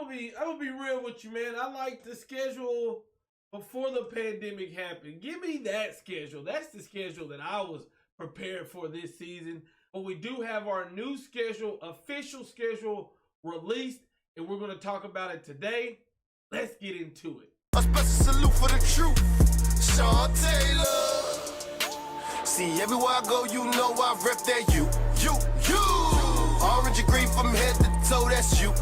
gonna be real with you, man. I like the schedule before the pandemic happened. Give me that schedule. That's the schedule that I was prepared for this season. But we do have our new schedule, official schedule released, and we're gonna talk about it today. Let's get into it. A special salute for the truth, Sean Taylor. See, everywhere I go, you know I rep that you. Orange and green from head to toe, that's you.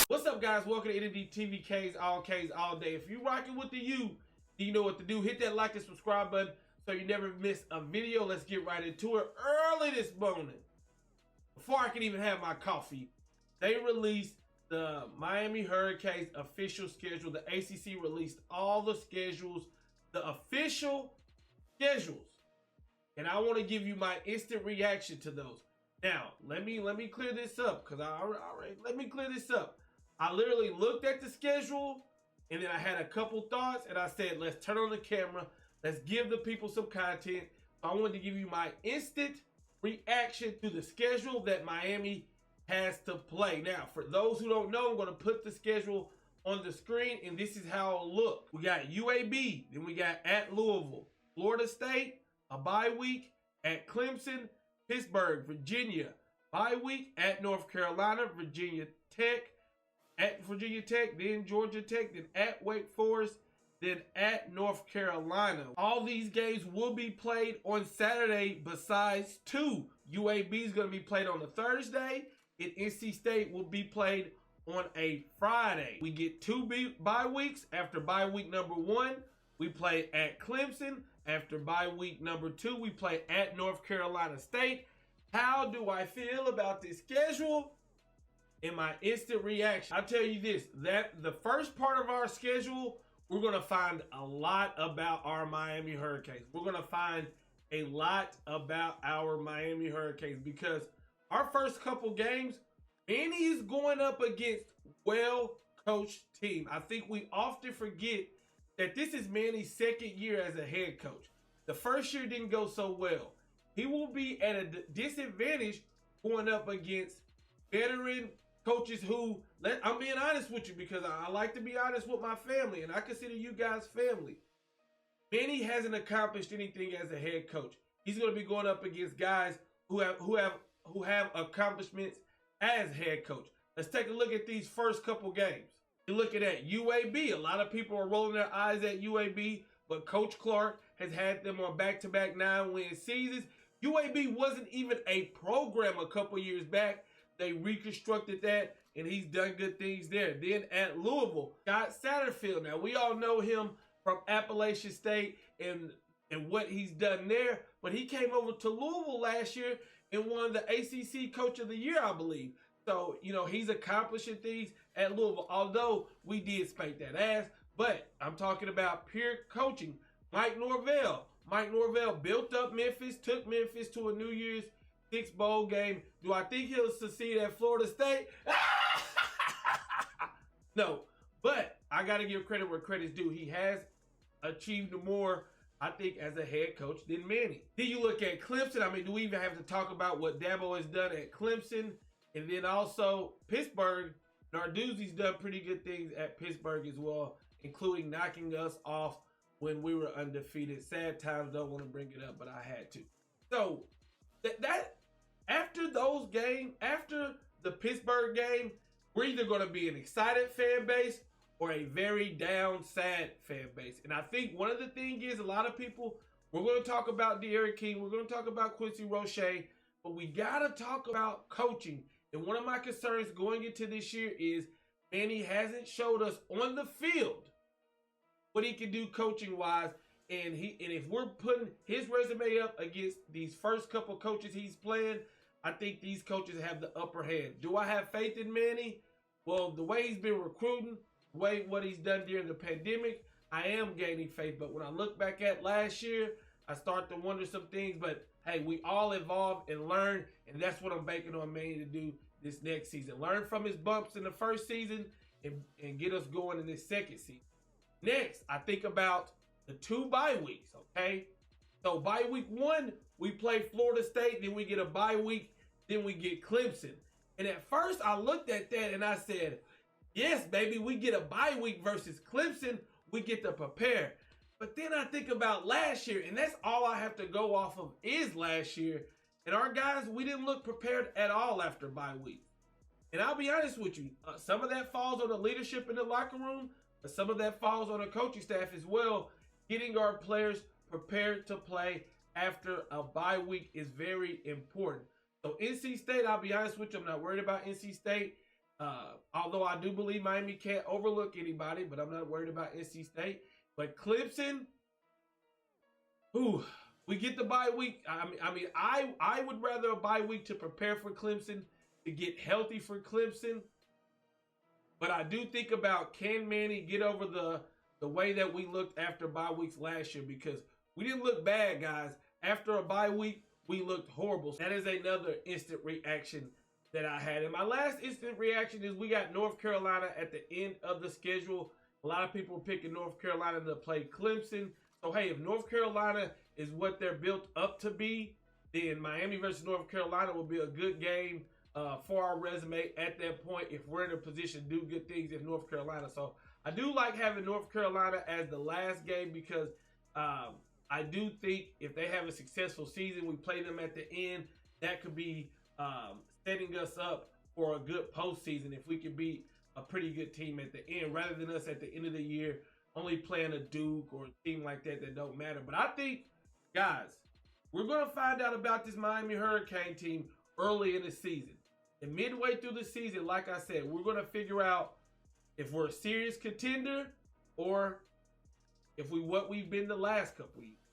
What's up, guys? Welcome to ND TV K's all day. If you rocking with the you know what to do. Hit that like and subscribe button so you never miss a video. Let's get right into it. Early this morning, before I can even have my coffee, they released the Miami Hurricanes official schedule. The ACC released all the schedules, the official schedules, and I want to give you my instant reaction to those. Now, let me clear this up, because let me clear this up. I literally looked at the schedule, and then I had a couple thoughts, and I said, let's turn on the camera. Let's give the people some content. I wanted to give you my instant reaction to the schedule that Miami has to play. Now, for those who don't know, I'm going to put the schedule on the screen, and this is how it'll look. We got UAB, then we got at Louisville, Florida State, a bye week, at Clemson, Pittsburgh, Virginia, bye week, at North Carolina, Virginia Tech, at Virginia Tech, then Georgia Tech, then at Wake Forest, then at North Carolina. All these games will be played on Saturday besides two. UAB is going to be played on a Thursday, and NC State will be played on a Friday. We get two bye weeks. After bye week number 1, we play at Clemson. After bye week number 2, we play at North Carolina State. How do I feel about this schedule? In my instant reaction, I'll tell you this, that the first part of our schedule, we're going to find a lot about our Miami Hurricanes. We're going to find a lot about our Miami Hurricanes because our first couple games, Manny is going up against well-coached team. I think we often forget that this is Manny's second year as a head coach. The first year didn't go so well. He will be at a disadvantage going up against veteran coaches who, I'm being honest with you because I like to be honest with my family, and I consider you guys family. Manny hasn't accomplished anything as a head coach. He's going to be going up against guys who have accomplishments as head coach. Let's take a look at these first couple games. You're looking at UAB. A lot of people are rolling their eyes at UAB, but Coach Clark has had them on back-to-back 9-win seasons. UAB wasn't even a program a couple years back. They reconstructed that, and he's done good things there. Then at Louisville, Scott Satterfield. Now, we all know him from Appalachian State and what he's done there, but he came over to Louisville last year and won the ACC Coach of the Year, I believe. So, you know, he's accomplishing things at Louisville, although we did spank that ass. But I'm talking about pure coaching. Mike Norvell. Mike Norvell built up Memphis, took Memphis to a New Year's Six bowl game. Do I think he'll succeed at Florida State? No, but I got to give credit where credit's due. He has achieved more, I think, as a head coach than Manny. Then you look at Clemson. I mean, do we even have to talk about what Dabo has done at Clemson? And then also Pittsburgh. Narduzzi's done pretty good things at Pittsburgh as well, including knocking us off when we were undefeated. Sad times, don't want to bring it up, but I had to. So that after those games, after the Pittsburgh game, we're either going to be an excited fan base or a very down, sad fan base. And I think one of the things is a lot of people, we're going to talk about De'Aaron King, we're going to talk about Quincy Roche, but we got to talk about coaching. And one of my concerns going into this year is Manny hasn't showed us on the field what he can do coaching-wise. And if we're putting his resume up against these first couple coaches he's playing, I think these coaches have the upper hand. Do I have faith in Manny? Well, the way he's been recruiting, the way what he's done during the pandemic, I am gaining faith. But when I look back at last year, I start to wonder some things. But hey, we all evolve and learn, and that's what I'm banking on Manny to do this next season. Learn from his bumps in the first season and get us going in this second season. Next, I think about the 2 bye weeks, okay? So bye week 1, we play Florida State, then we get a bye week, then we get Clemson. And at first I looked at that and I said, Yes, baby, we get a bye week versus Clemson. We get to prepare. But then I think about last year, and that's all I have to go off of is last year. And our guys, we didn't look prepared at all after bye week. And I'll be honest with you, some of that falls on the leadership in the locker room, but some of that falls on the coaching staff as well. Getting our players prepared to play after a bye week is very important. So NC State, I'll be honest with you, I'm not worried about NC State. Although I do believe Miami can't overlook anybody, but I'm not worried about NC State. But Clemson, we get the bye week. I would rather a bye week to prepare for Clemson, to get healthy for Clemson. But I do think about, can Manny get over the way that we looked after bye weeks last year? Because we didn't look bad, guys. After a bye week, we looked horrible. That is another instant reaction that I had. And my last instant reaction is we got North Carolina at the end of the schedule. A lot of people are picking North Carolina to play Clemson. So, hey, if North Carolina is what they're built up to be, then Miami versus North Carolina will be a good game for our resume at that point if we're in a position to do good things in North Carolina. So, I do like having North Carolina as the last game because I do think if they have a successful season, we play them at the end, that could be setting us up for a good postseason if we can beat a pretty good team at the end rather than us at the end of the year only playing a Duke or a team like that don't matter. But I think, guys, we're going to find out about this Miami Hurricane team early in the season. And midway through the season, like I said, we're going to figure out if we're a serious contender or if what we've been the last couple weeks.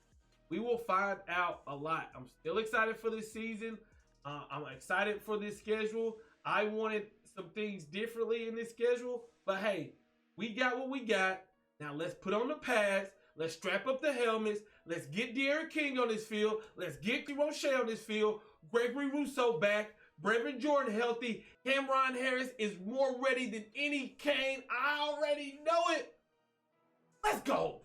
We will find out a lot. I'm still excited for this season. I'm excited for this schedule. I wanted some things differently in this schedule, but hey, we got what we got. Now let's put on the pads. Let's strap up the helmets. Let's get De'Aaron King on this field. Let's get Roche on this field. Gregory Rousseau back. Brevin Jordan healthy. Cameron Harris is more ready than any Kane. I already know it. Let's go.